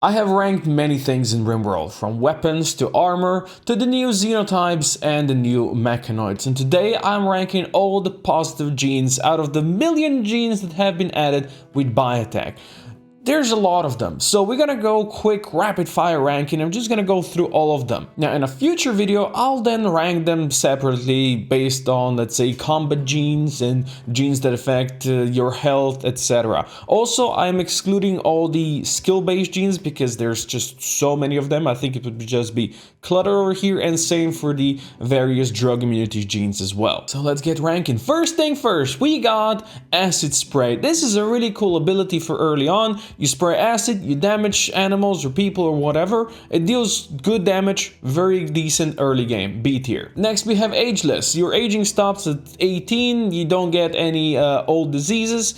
I have ranked many things in RimWorld, from weapons to armor to the new xenotypes and the new mechanoids, and today I'm ranking all the positive genes out of the million genes that have been added with Biotech. There's a lot of them, so we're gonna go quick rapid fire ranking. I'm just gonna go through all of them. Now in a future video, I'll then rank them separately based on, let's say, combat genes and genes that affect your health, etc. Also, I'm excluding all the skill-based genes because there's just so many of them. I think it would just be clutter over here, and same for the various drug immunity genes as well. So let's get ranking. First thing first, we got acid spray. This is a really cool ability for early on. You spray acid, you damage animals or people or whatever. It deals good damage, very decent early game, B tier. Next we have ageless. Your aging stops at 18, you don't get any old diseases.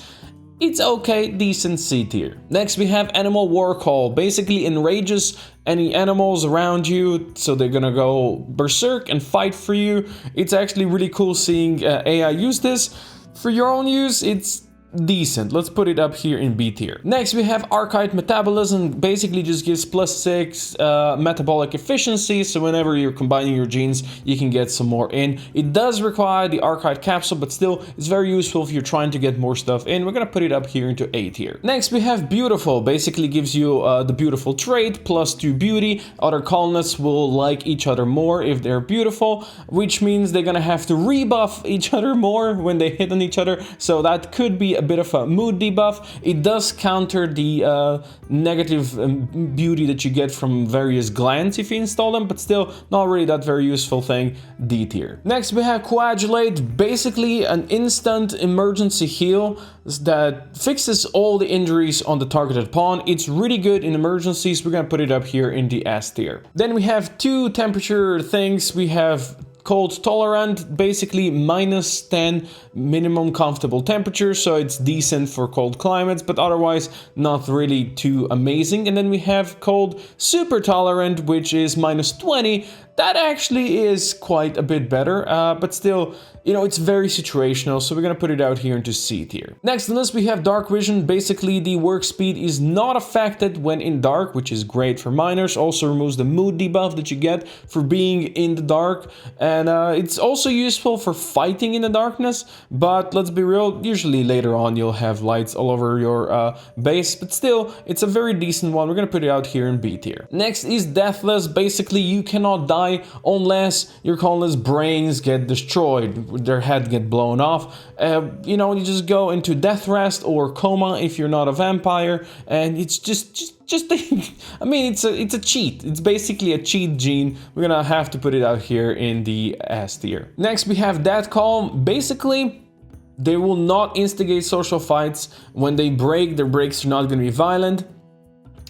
It's okay, decent C tier. Next we have animal war call. Basically enrages any animals around you, so they're gonna go berserk and fight for you. It's actually really cool seeing AI use this. For your own use, it's decent. Let's put it up here in B tier. Next we have archite metabolism. Basically just gives +6 metabolic efficiency, so whenever you're combining your genes you can get some more in. It does require the archite capsule, but still it's very useful if you're trying to get more stuff in. We're gonna put it up here into A tier. Next we have beautiful. Basically gives you the beautiful trait +2 beauty. Other colonists will like each other more if they're beautiful, which means they're gonna have to rebuff each other more when they hit on each other, so that could be a bit of a mood debuff. It does counter the negative beauty that you get from various glands if you install them, but still not really that very useful thing, D tier. Next we have coagulate, basically an instant emergency heal that fixes all the injuries on the targeted pawn. It's really good in emergencies. We're gonna put it up here in the S tier. Then we have two temperature things. We have cold tolerant, basically -10 minimum comfortable temperature, so it's decent for cold climates, but otherwise not really too amazing. And then we have cold super tolerant, which is -20. That actually is quite a bit better, but still, you know, it's very situational, so we're gonna put it out here into C tier. Next on this we have dark vision. Basically the work speed is not affected when in dark, which is great for miners. Also removes the mood debuff that you get for being in the dark, and it's also useful for fighting in the darkness, but let's be real, usually later on you'll have lights all over your base, but still it's a very decent one. We're gonna put it out here in B tier. Next is deathless. Basically you cannot die unless your colonists' brains get destroyed, their head get blown off. You know, you just go into death rest or coma if you're not a vampire, and it's just I mean, it's a cheat. It's basically a cheat gene. We're gonna have to put it out here in the S tier. Next we have Death Calm. Basically they will not instigate social fights. When they break, their breaks are not gonna be violent.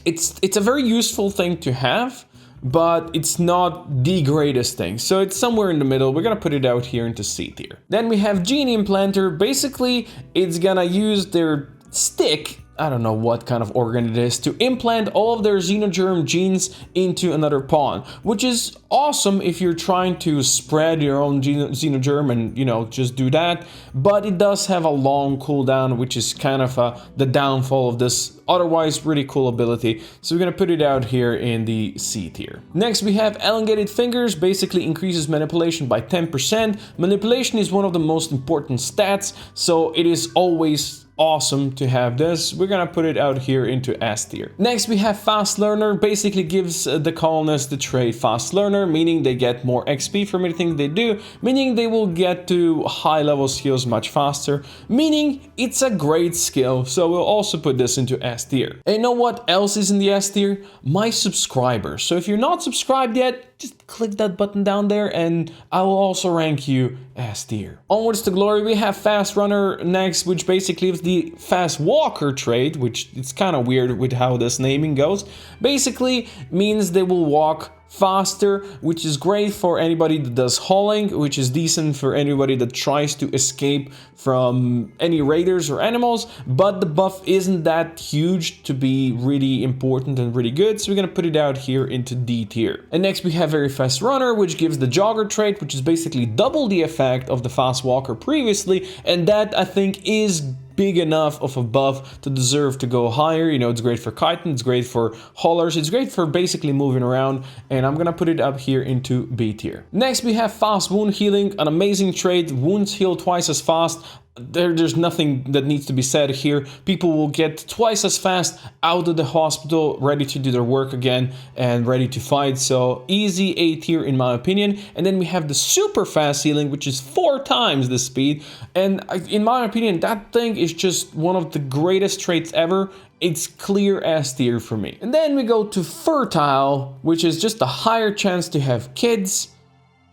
It's a very useful thing to have, but it's not the greatest thing, so it's somewhere in the middle. We're gonna put it out here into C tier. Then we have Gene Implanter. Basically it's gonna use their stick, I don't know what kind of organ it is, to implant all of their xenogerm genes into another pawn, which is awesome if you're trying to spread your own xenogerm and, you know, just do that. But it does have a long cooldown, which is kind of the downfall of this otherwise really cool ability. So we're gonna put it out here in the C tier. Next we have Elongated Fingers. Basically increases manipulation by 10%. Manipulation is one of the most important stats, so it is always awesome to have this. We're gonna put it out here into S tier. Next we have Fast Learner. Basically gives the colonists the trait Fast Learner, meaning they get more XP from anything they do, meaning they will get to high level skills much faster, meaning it's a great skill. So we'll also put this into S tier. And you know what else is in the S tier? My subscribers. So if you're not subscribed yet, just click that button down there and I will also rank you S tier. Onwards to glory, we have Fast Runner next, which basically gives the Fast Walker trait, which it's kind of weird with how this naming goes. Basically means they will walk faster, which is great for anybody that does hauling, which is decent for anybody that tries to escape from any raiders or animals, but the buff isn't that huge to be really important and really good, so we're gonna put it out here into D tier. And next we have Very Fast Runner, which gives the Jogger trait, which is basically double the effect of the Fast Walker previously, and that I think is big enough of a buff to deserve to go higher. You know, it's great for kiting, it's great for haulers, it's great for basically moving around, and I'm gonna put it up here into B tier. Next we have fast wound healing, an amazing trait. Wounds heal twice as fast. There's nothing that needs to be said here. People will get twice as fast out of the hospital, ready to do their work again and ready to fight. So easy A tier in my opinion. And then we have the super fast healing, which is 4 times the speed. And in my opinion, that thing is just one of the greatest traits ever. It's clear S tier for me. And then we go to fertile, which is just a higher chance to have kids.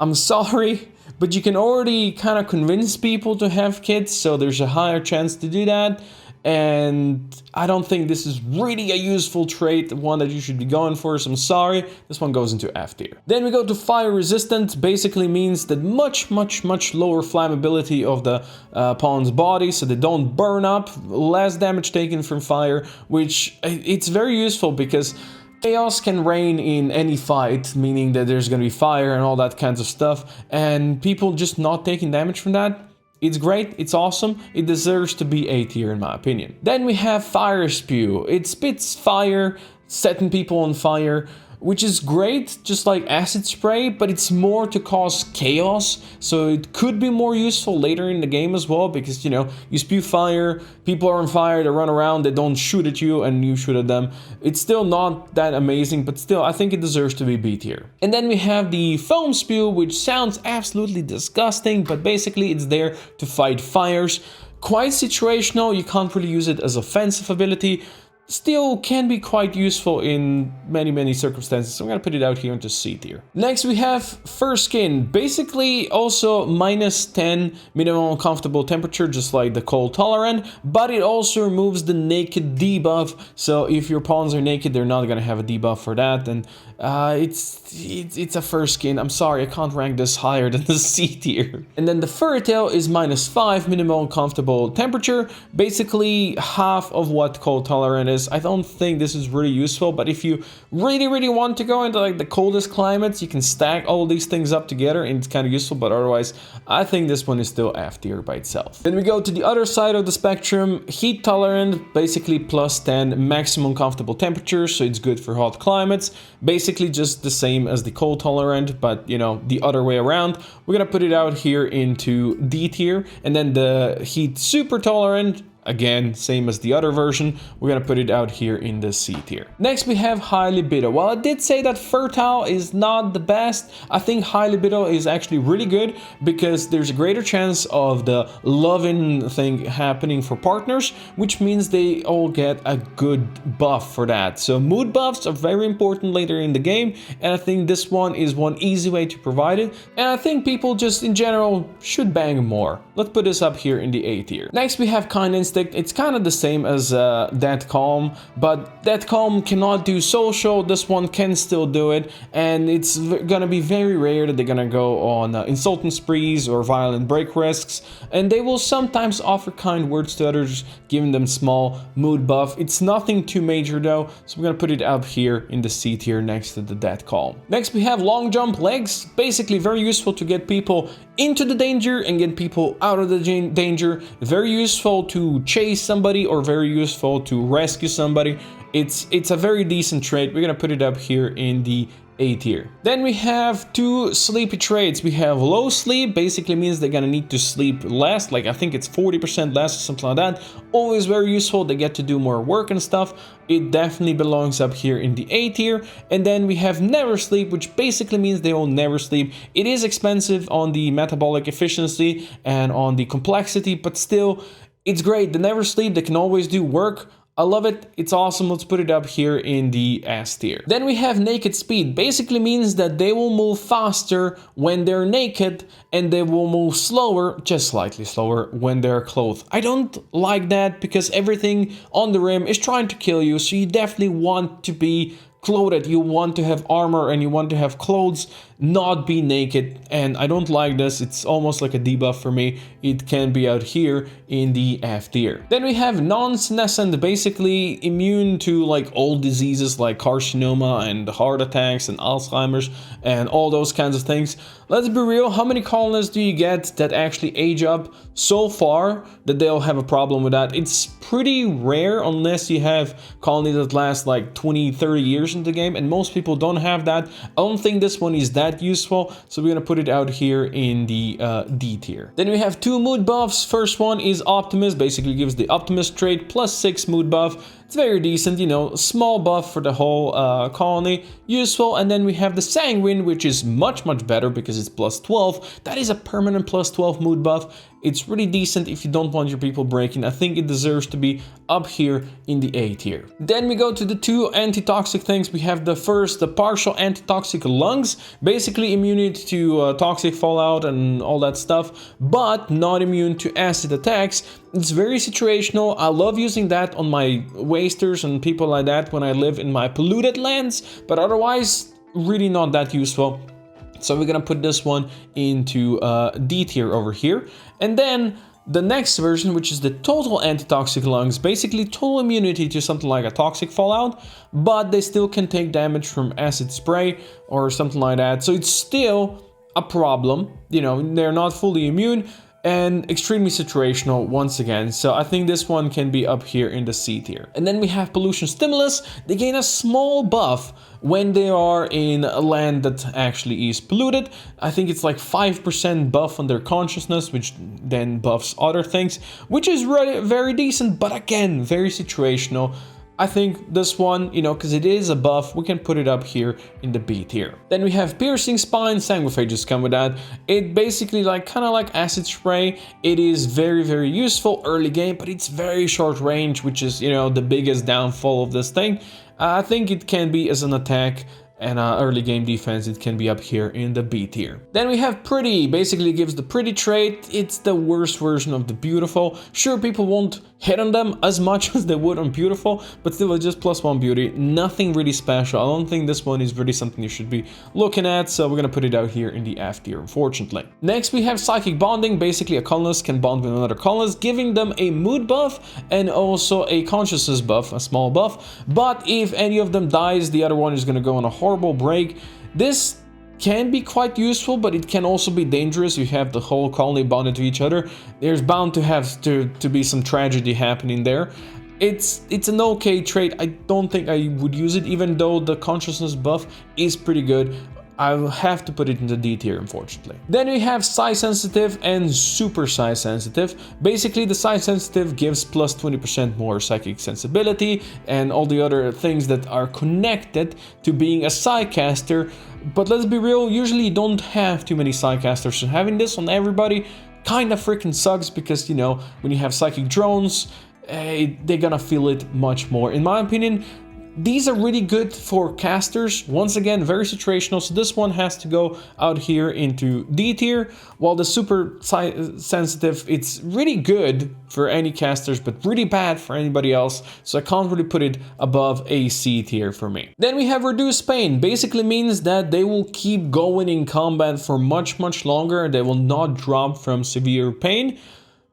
I'm sorry, but you can already kind of convince people to have kids, so there's a higher chance to do that. And I don't think this is really a useful trait, one that you should be going for, so I'm sorry. This one goes into F tier. Then we go to fire resistant. Basically means that much lower flammability of the pawn's body, so they don't burn up, less damage taken from fire, which it's very useful because chaos can reign in any fight, meaning that there's gonna be fire and all that kinds of stuff, and people just not taking damage from that. It's great, it's awesome, it deserves to be A tier in my opinion. Then we have fire spew. It spits fire, setting people on fire, which is great, just like acid spray, but it's more to cause chaos, so it could be more useful later in the game as well, because, you know, you spew fire, people are on fire, they run around, they don't shoot at you, and you shoot at them. It's still not that amazing, but still, I think it deserves to be B tier. And then we have the foam spew, which sounds absolutely disgusting, but basically it's there to fight fires. Quite situational, you can't really use it as offensive ability. Still can be quite useful in many circumstances, so I'm gonna put it out here into C tier. Next we have fur skin, basically also -10 minimum uncomfortable temperature, just like the cold tolerant, but it also removes the naked debuff, so if your pawns are naked, they're not gonna have a debuff for that, and it's a fur skin. I'm sorry, I can't rank this higher than the C tier. And then the furry tail is -5 minimum uncomfortable temperature, basically half of what cold tolerant is. I don't think this is really useful, but if you really want to go into like the coldest climates, you can stack all these things up together and it's kind of useful, but otherwise I think this one is still F tier by itself. Then we go to the other side of the spectrum, heat tolerant, basically +10 maximum comfortable temperature, so it's good for hot climates. Basically just the same as the cold tolerant, but you know, the other way around. We're gonna put it out here into D tier, and then the heat super tolerant, again, same as the other version, we're gonna put it out here in the C tier. Next we have high libido. While I did say that fertile is not the best, I think high libido is actually really good because there's a greater chance of the loving thing happening for partners, which means they all get a good buff for that. So mood buffs are very important later in the game, and I think this one is one easy way to provide it, and I think people just in general should bang more. Let's put this up here in the A tier. Next we have kind instinct. It's kind of the same as Dead Calm, but Dead Calm cannot do social. This one can still do it, and it's gonna be very rare that they're gonna go on insulting sprees or violent break risks, and they will sometimes offer kind words to others, giving them small mood buff. It's nothing too major though, so we're gonna put it up here in the C tier next to the Dead Calm. Next we have long jump legs, basically very useful to get people into the danger and get people out of the danger. Very useful to chase somebody or very useful to rescue somebody. It's a very decent trait. We're gonna put it up here in the A tier. Then we have 2 sleepy traits. We have low sleep, basically means they're gonna need to sleep less, like I think it's 40% less or something like that. Always very useful, they get to do more work and stuff. It definitely belongs up here in the A tier. And then we have never sleep, which basically means they will never sleep. It is expensive on the metabolic efficiency and on the complexity, but still, it's great. They never sleep, they can always do work. I love it, it's awesome. Let's put it up here in the S tier. Then we have naked speed. Basically means that they will move faster when they're naked and they will move slower, just slightly slower, when they're clothed. I don't like that because everything on the rim is trying to kill you, so you definitely want to be clothed, you want to have armor and you want to have clothes, not be naked. And I don't like this. It's almost like a debuff for me. It can be out here in the F tier. Then we have non-senescent, basically immune to like old diseases like carcinoma and heart attacks and Alzheimer's and all those kinds of things. Let's be real, how many colonists do you get that actually age up so far that they'll have a problem with that? It's pretty rare unless you have colonies that last like 20, 30 years in the game, and most people don't have that. I don't think this one is that useful, so we're gonna put it out here in the D tier. Then we have two mood buffs. First one is Optimist, basically gives the Optimist trait plus 6 mood buff. It's very decent, you know, small buff for the whole colony, useful. And then we have the Sanguine, which is much better because it's plus 12. That is a permanent plus 12 mood buff. It's really decent if you don't want your people breaking. I think it deserves to be up here in the A tier. Then we go to the two antitoxic things. We have the first, the partial antitoxic lungs, basically immune to toxic fallout and all that stuff, but not immune to acid attacks. It's very situational. I love using that on my wasters and people like that when I live in my polluted lands, but otherwise really not that useful. So we're gonna put this one into D tier over here. And then the next version, which is the total antitoxic lungs, basically total immunity to something like a toxic fallout, but they still can take damage from acid spray or something like that. So it's still a problem, you know, they're not fully immune and extremely situational once again. So I think this one can be up here in the C tier. And then we have Pollution Stimulus. They gain a small buff when they are in a land that actually is polluted. I think it's like 5% buff on their consciousness, which then buffs other things, which is really very decent, but again, very situational. I think this one, you know, because it is a buff, we can put it up here in the B tier. Then we have Piercing Spine. Sanguiphages come with that. It basically kind of like acid spray. It is very useful early game, but it's very short range, which is, you know, the biggest downfall of this thing. I think it can be as an attack and early game defense, it can be up here in the B tier. Then we have Pretty, basically gives the Pretty trait. It's the worst version of the Beautiful. Sure, people won't hit on them as much as they would on Beautiful, but still it's just +1 beauty, nothing really special. I don't think this one is really something you should be looking at, so we're gonna put it out here in the F tier, unfortunately. Next we have Psychic Bonding. Basically a colonist can bond with another colonist, giving them a mood buff and also a consciousness buff, a small buff, but if any of them dies, the other one is gonna go on a horrible break. This can be quite useful, but it can also be dangerous. You have the whole colony bonded to each other. There's bound to have to be some tragedy happening there. It's an okay trait. I don't think I would use it, even though the consciousness buff is pretty good. I'll have to put it in the D tier, unfortunately. Then we have Psi Sensitive and Super Psi Sensitive. Basically, the Psi Sensitive gives plus 20% more psychic sensibility and all the other things that are connected to being a Psi caster. But let's be real, usually you don't have too many Psi casters, so having this on everybody kind of freaking sucks because, you know, when you have psychic drones, they're gonna feel it much more. In my opinion, these are really good for casters. Once again, very situational. So this one has to go out here into D tier, while the Super Sensitive, it's really good for any casters, but really bad for anybody else. So I can't really put it above a C tier for me. Then we have Reduced Pain. Basically means that they will keep going in combat for much longer. They will not drop from severe pain.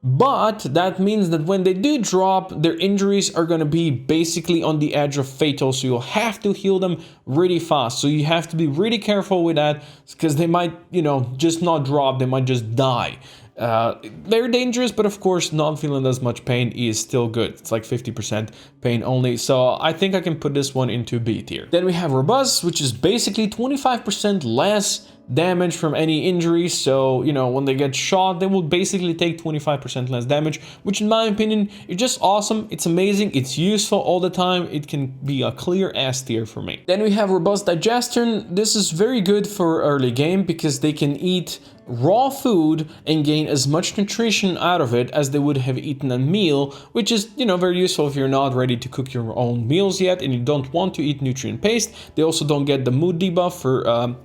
But that means that when they do drop, their injuries are going to be basically on the edge of fatal, so you'll have to heal them really fast. So you have to be really careful with that, because they might, you know, just not drop, they might just die. They're dangerous, but of course not feeling as much pain is still good. It's like 50% pain only, so I think I can put this one into B tier. Then we have Robust, which is basically 25% less damage from any injury. So, you know, when they get shot, they will basically take 25% less damage, which in my opinion is just awesome. It's amazing, it's useful all the time. It can be a clear S tier for me. Then we have Robust Digestion. This is very good for early game because they can eat raw food and gain as much nutrition out of it as they would have eaten a meal, which is, you know, very useful if you're not ready to cook your own meals yet and you don't want to eat nutrient paste. They also don't get the mood debuff for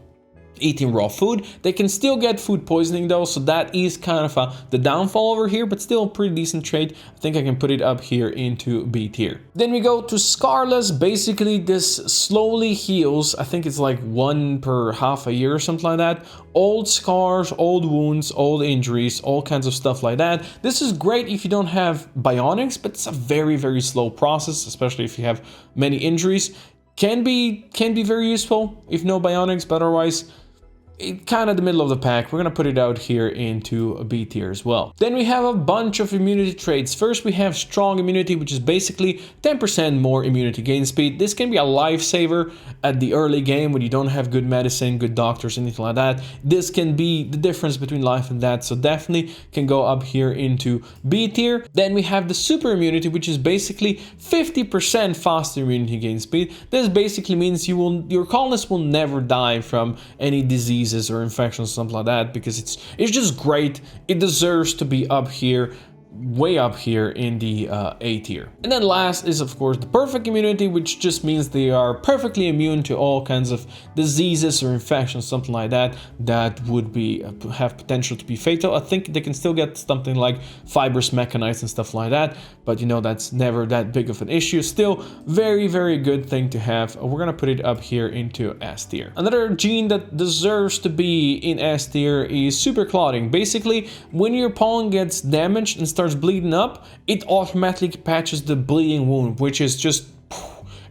eating raw food. They can still get food poisoning though, so that is kind of the downfall over here, but still a pretty decent trait. I think I can put it up here into B tier. Then we go to Scarless. Basically this slowly heals, I think it's like 1 per half a year or something like that. Old scars, old wounds, old injuries, all kinds of stuff like that. This is great if you don't have bionics, but it's a very, very slow process, especially if you have many injuries. Can be very useful if no bionics, but otherwise kind of the middle of the pack. We're gonna put it out here into a B tier as well. Then we have a bunch of immunity traits. First we have strong immunity, which is basically 10% more immunity gain speed. This can be a lifesaver at the early game when you don't have good medicine, good doctors, anything like that. This can be the difference between life and death, so definitely can go up here into B tier. Then we have the super immunity, which is basically 50% faster immunity gain speed. This basically means your colonists will never die from any disease or infections, something like that, because it's just great. It deserves to be up here, way up here in the A tier. And then last is of course the perfect immunity, which just means they are perfectly immune to all kinds of diseases or infections, something like that, that would be have potential to be fatal. I think they can still get something like fibrous mechanites and stuff like that, but you know, that's never that big of an issue. Still very, very good thing to have. We're gonna put it up here into S tier. Another gene that deserves to be in S tier is super clotting. Basically, when your pawn gets damaged and starts bleeding up, it automatically patches the bleeding wound, which is just,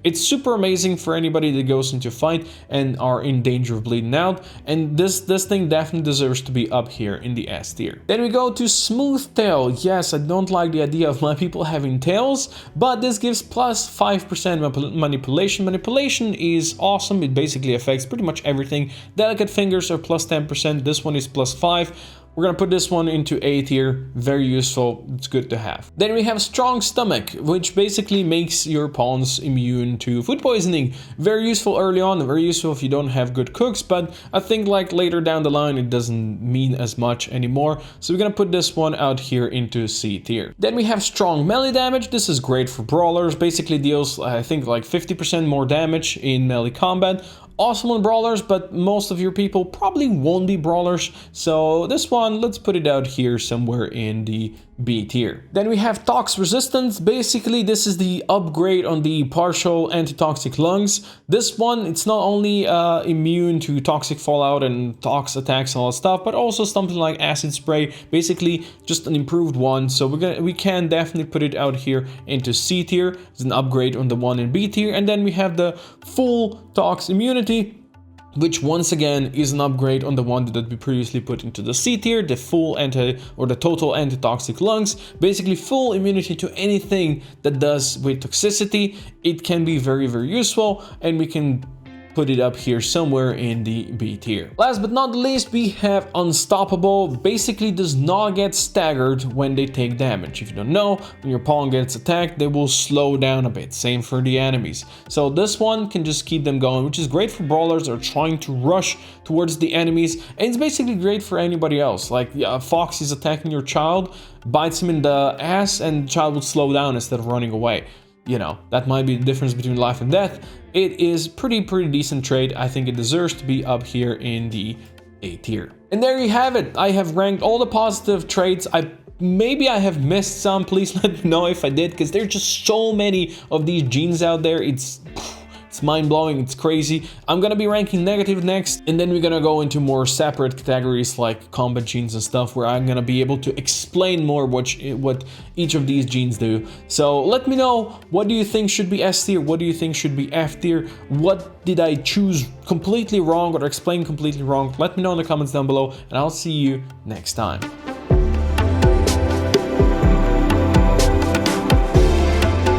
it's super amazing for anybody that goes into a fight and are in danger of bleeding out. And this thing definitely deserves to be up here in the S tier. Then we go to Smooth Tail. Yes, I don't like the idea of my people having tails, but this gives plus 5% manipulation. Manipulation is awesome. It basically affects pretty much everything. Delicate fingers are plus 10%. This one is plus 5. We're gonna put this one into A tier, very useful, it's good to have. Then we have Strong Stomach, which basically makes your pawns immune to food poisoning. Very useful early on, very useful if you don't have good cooks, but I think like later down the line it doesn't mean as much anymore. So we're gonna put this one out here into C tier. Then we have Strong Melee Damage. This is great for brawlers, basically deals I think like 50% more damage in melee combat. Awesome on brawlers, but most of your people probably won't be brawlers. So this one, let's put it out here somewhere in the B tier. Then we have Tox Resistance. Basically, this is the upgrade on the partial antitoxic lungs. This one, it's not only immune to toxic fallout and tox attacks and all that stuff, but also something like acid spray. Basically, just an improved one. So we can definitely put it out here into C tier. It's an upgrade on the one in B tier. And then we have the full tox immunity, which once again is an upgrade on the one that we previously put into the C tier, the full the total antitoxic lungs. Basically full immunity to anything that does with toxicity. It can be very, very useful, and we can put it up here somewhere in the B tier. Last but not least, we have Unstoppable. Basically does not get staggered when they take damage. If you don't know, when your pawn gets attacked, they will slow down a bit. Same for the enemies. So this one can just keep them going, which is great for brawlers that are trying to rush towards the enemies. And it's basically great for anybody else. Like a fox is attacking your child, bites him in the ass, and the child will slow down instead of running away. You know, that might be the difference between life and death. It is pretty decent trait. I think it deserves to be up here in the A tier. And there you have it. I have ranked all the positive traits. Maybe I have missed some. Please let me know if I did, because there's just so many of these genes out there. It's mind-blowing, it's crazy. I'm gonna be ranking negative next, and then we're gonna go into more separate categories like combat genes and stuff, where I'm gonna be able to explain more what each of these genes do. So let me know, what do you think should be S tier? What do you think should be F tier? What did I choose completely wrong or explain completely wrong? Let me know in the comments down below, and I'll see you next time.